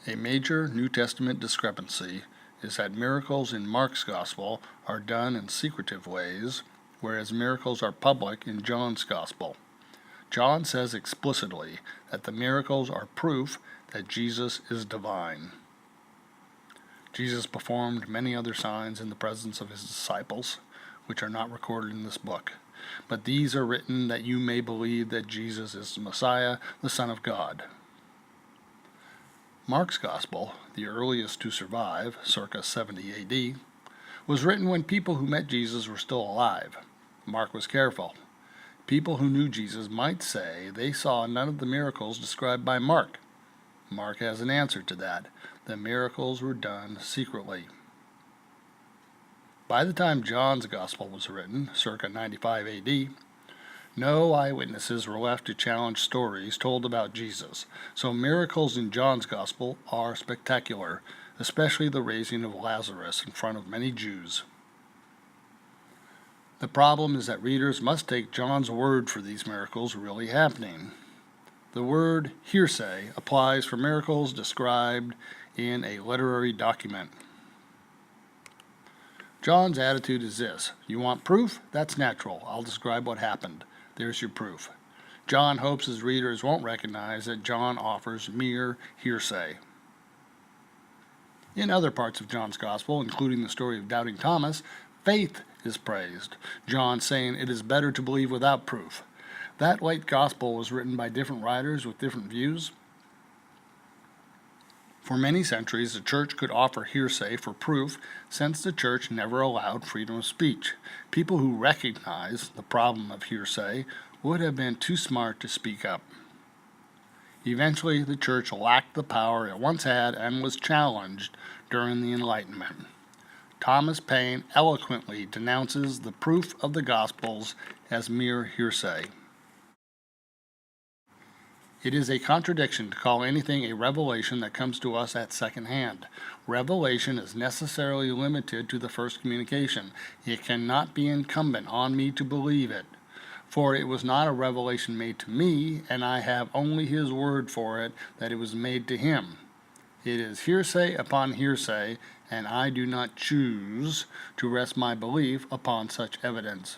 A major New Testament discrepancy is that miracles in Mark's Gospel are done in secretive ways, whereas miracles are public in John's Gospel. John says explicitly that the miracles are proof that Jesus is divine. Jesus performed many other signs in the presence of his disciples, which are not recorded in this book, but these are written that you may believe that Jesus is the Messiah, the Son of God. Mark's Gospel, the earliest to survive, circa 70 AD, was written when people who met Jesus were still alive. Mark was careful. People who knew Jesus might say they saw none of the miracles described by Mark. Mark has an answer to that. The miracles were done secretly. By the time John's Gospel was written, circa 95 AD, no eyewitnesses were left to challenge stories told about Jesus, so miracles in John's Gospel are spectacular, especially the raising of Lazarus in front of many Jews. The problem is that readers must take John's word for these miracles really happening. The word hearsay applies for miracles described in a literary document. John's attitude is this: you want proof? That's natural. I'll describe what happened. There's your proof. John hopes his readers won't recognize that John offers mere hearsay. In other parts of John's Gospel, including the story of doubting Thomas, faith is praised, John saying it is better to believe without proof. That late Gospel was written by different writers with different views. For many centuries, the church could offer hearsay for proof since the church never allowed freedom of speech. People who recognized the problem of hearsay would have been too smart to speak up. Eventually, the church lacked the power it once had and was challenged during the Enlightenment. Thomas Paine eloquently denounces the proof of the Gospels as mere hearsay. It is a contradiction to call anything a revelation that comes to us at second hand. Revelation is necessarily limited to the first communication. It cannot be incumbent on me to believe it, for it was not a revelation made to me, and I have only his word for it that it was made to him. It is hearsay upon hearsay, and I do not choose to rest my belief upon such evidence.